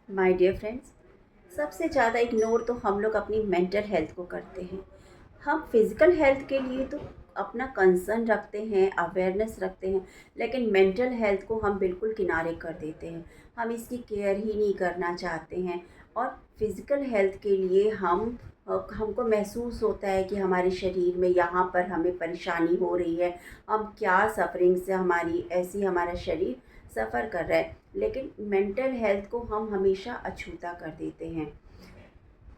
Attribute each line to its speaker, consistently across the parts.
Speaker 1: My dear friends, सबसे ज़्यादा ignore तो हम लोग अपनी मेंटल हेल्थ को करते हैं। हम फिज़िकल हेल्थ के लिए तो अपना कंसर्न रखते हैं, अवेयरनेस रखते हैं, लेकिन मेंटल हेल्थ को हम बिल्कुल किनारे कर देते हैं। हम इसकी केयर ही नहीं करना चाहते हैं और फिज़िकल हेल्थ के लिए हमको महसूस होता है कि हमारे शरीर में यहाँ पर हमें परेशानी हो रही है, हम क्या सफ़रिंग से हमारा शरीर सफ़र कर रहा है। लेकिन मेंटल हेल्थ को हम हमेशा अछूता कर देते हैं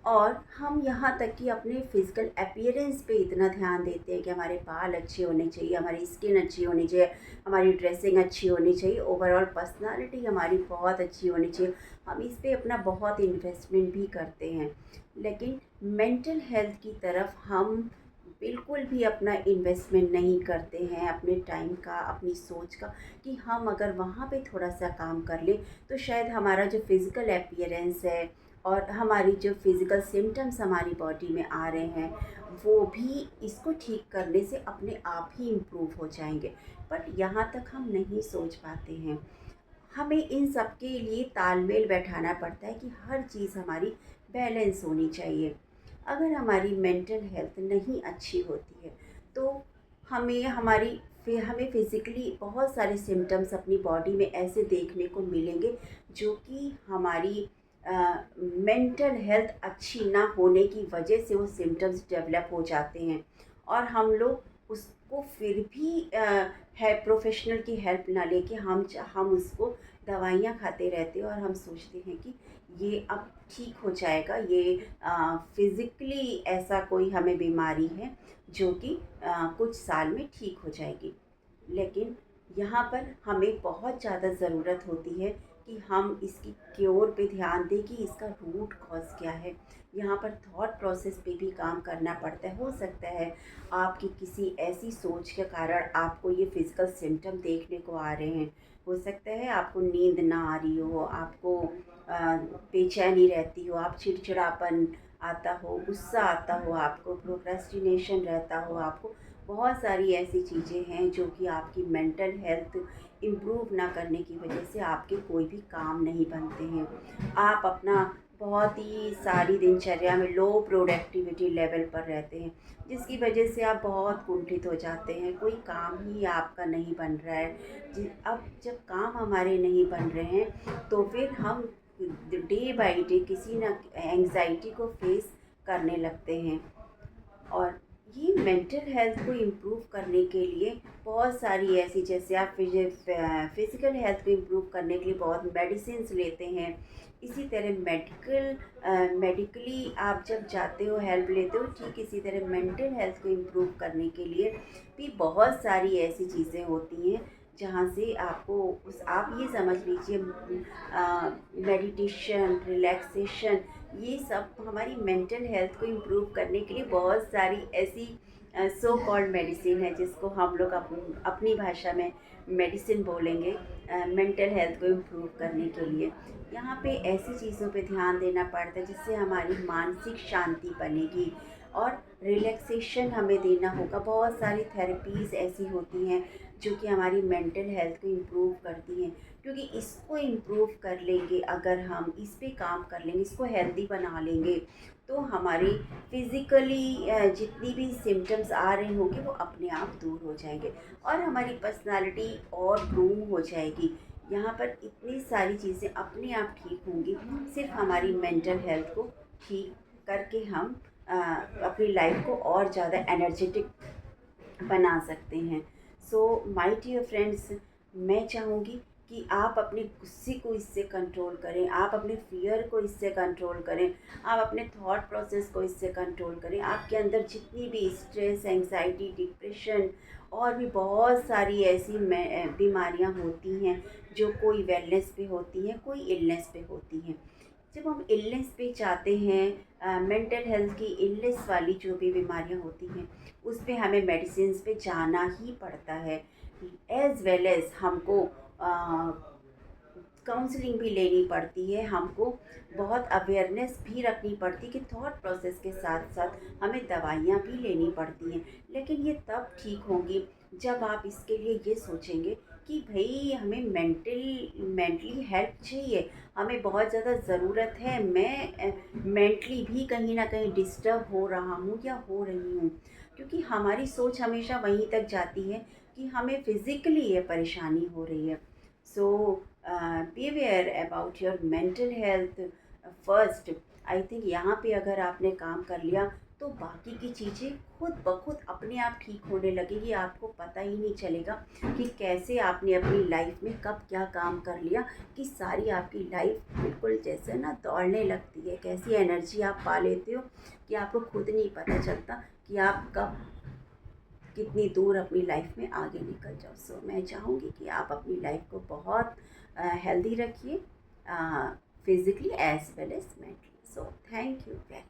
Speaker 1: और हम यहाँ तक कि अपने फिज़िकल अपीयरेंस पे इतना ध्यान देते हैं कि हमारे बाल अच्छे होने चाहिए, हमारी स्किन अच्छी होनी चाहिए, हमारी ड्रेसिंग अच्छी होनी चाहिए, ओवरऑल पर्सनालिटी हमारी बहुत अच्छी होनी चाहिए। हम इस पे अपना बहुत इन्वेस्टमेंट भी करते हैं, लेकिन मेंटल हेल्थ की तरफ हम बिल्कुल भी अपना इन्वेस्टमेंट नहीं करते हैं, अपने टाइम का, अपनी सोच का, कि हम अगर वहाँ पे थोड़ा-सा काम कर लें, तो शायद हमारा जो फिज़िकल अपीयरेंस है और हमारी जो फिज़िकल सिम्पटम्स हमारी बॉडी में आ रहे हैं, वो भी इसको ठीक करने से अपने आप ही इम्प्रूव हो जाएँगे। बट यहाँ तक हम नहीं सोच पाते हैं। हमें इन सब के लिए तालमेल बैठाना पड़ता है कि हर चीज़ हमारी बैलेंस होनी चाहिए। अगर हमारी मेंटल हेल्थ नहीं अच्छी होती है, तो हमें फ़िज़िकली बहुत सारे सिम्पटम्स अपनी बॉडी में ऐसे देखने को मिलेंगे, जो कि हमारी मेंटल हेल्थ अच्छी ना होने की वजह से वो सिम्पटम्स डेवलप हो जाते हैं और हम लोग उसको फिर भी है प्रोफ़ेशनल की हेल्प ना लेके हम उसको दवाइयाँ खाते रहते हैं और हम सोचते हैं कि ये अब ठीक हो जाएगा, ये फ़िज़िकली ऐसा कोई हमें बीमारी है जो कि कुछ साल में ठीक हो जाएगी। लेकिन यहाँ पर हमें बहुत ज़्यादा ज़रूरत होती है कि हम इसकी क्योर पे ध्यान दें कि इसका रूट कॉज़ क्या है। यहाँ पर थॉट प्रोसेस पे भी काम करना पड़ता है। हो सकता है आपकी किसी ऐसी सोच के कारण आपको ये फ़िज़िकल सिम्पटम देखने को आ रहे हैं। हो सकता है आपको नींद ना आ रही हो, आपको बेचैनी रहती हो, आप चिड़चिड़ापन आता हो, गुस्सा आता हो, आपको प्रोक्रेस्टिनेशन रहता हो, आपको बहुत सारी ऐसी चीज़ें हैं जो कि आपकी मेंटल हेल्थ इम्प्रूव ना करने की वजह से आपके कोई भी काम नहीं बनते हैं। आप अपना बहुत ही सारी दिनचर्या में लो प्रोडक्टिविटी लेवल पर रहते हैं, जिसकी वजह से आप बहुत कुंठित हो जाते हैं, कोई काम ही आपका नहीं बन रहा है। अब जब काम हमारे नहीं बन रहे हैं, तो फिर हम डे बाई डे किसी न एंग्ज़ायटी को फेस करने लगते हैं और ये मेंटल हेल्थ को इम्प्रूव करने के लिए बहुत सारी ऐसी, जैसे आप फिज़िकल हेल्थ को इम्प्रूव करने के लिए बहुत मेडिसिन्स लेते हैं, इसी तरह मेडिकली आप जब जाते हो हेल्प लेते हो, ठीक इसी तरह मेंटल हेल्थ को इम्प्रूव करने के लिए भी बहुत सारी ऐसी चीज़ें होती हैं जहाँ से आपको उस आप ये समझ लीजिए मेडिटेशन, रिलैक्सेशन, ये सब हमारी मेंटल हेल्थ को इम्प्रूव करने के लिए बहुत सारी ऐसी सो कॉल्ड मेडिसिन है, जिसको हम लोग अपनी भाषा में मेडिसिन बोलेंगे, मेंटल हेल्थ को इम्प्रूव करने के लिए। यहाँ पे ऐसी चीज़ों पे ध्यान देना पड़ता है जिससे हमारी मानसिक शांति बनेगी और रिलैक्सेशन हमें देना होगा। बहुत सारी थेरेपीज़ ऐसी होती हैं जो कि हमारी मेंटल हेल्थ को इम्प्रूव करती हैं, क्योंकि इसको इम्प्रूव कर लेंगे, अगर हम इस पे काम कर लेंगे, इसको हेल्दी बना लेंगे, तो हमारी फ़िज़िकली जितनी भी सिम्पटम्स आ रहे होंगे वो अपने आप दूर हो जाएंगे और हमारी पर्सनालिटी और ग्रूम हो जाएगी। यहाँ पर इतनी सारी चीज़ें अपने आप ठीक होंगी, सिर्फ हमारी मेंटल हेल्थ को ठीक करके हम अपनी लाइफ को और ज़्यादा एनर्जेटिक बना सकते हैं। सो माय डियर फ्रेंड्स, मैं चाहूँगी कि आप अपने गुस्से को इससे कंट्रोल करें, आप अपने फ़ियर को इससे कंट्रोल करें, आप अपने थॉट प्रोसेस को इससे कंट्रोल करें। आपके अंदर जितनी भी स्ट्रेस, एंग्ज़ायटी, डिप्रेशन और भी बहुत सारी ऐसी बीमारियाँ होती हैं, जो कोई वेलनेस पे होती हैं, कोई इलनेस पे होती हैं। जब हम इलनेस पे जाते हैं, मेंटल हेल्थ की इलनेस वाली जो भी बीमारियाँ होती हैं, उस पे हमें मेडिसिन्स पे जाना ही पड़ता है। एज़ वेल एज़ हमको काउंसलिंग भी लेनी पड़ती है, हमको बहुत अवेयरनेस भी रखनी पड़ती है कि थॉट प्रोसेस के साथ-साथ हमें दवाइयाँ भी लेनी पड़ती हैं। लेकिन ये तब ठीक होंगी जब आप इसके लिए ये सोचेंगे कि क्योंकि भाई हमें मेंटली हेल्प चाहिए, हमें बहुत ज़्यादा ज़रूरत है। मैं मेंटली भी कहीं ना कहीं डिस्टर्ब हो रहा हूँ या हो रही हूँ, क्योंकि हमारी सोच हमेशा वहीं तक जाती है कि हमें फिज़िकली ये परेशानी हो रही है। So be aware about your mental health first. I think यहाँ पे अगर आपने काम कर लिया तो बाकी की चीज़ें खुद ब खुद अपने आप ठीक होने लगेगी। आपको पता ही नहीं चलेगा कि कैसे आपने अपनी लाइफ में कब क्या काम कर लिया, कि सारी आपकी लाइफ बिल्कुल जैसे ना दौड़ने लगती है, कैसी एनर्जी आप पा लेते हो कि आपको खुद नहीं पता चलता कि आप कब कितनी दूर अपनी लाइफ में आगे निकल जाओ। सो मैं चाहूँगी कि आप अपनी लाइफ को बहुत हेल्दी रखिए, physically as well as mentally. So thank you very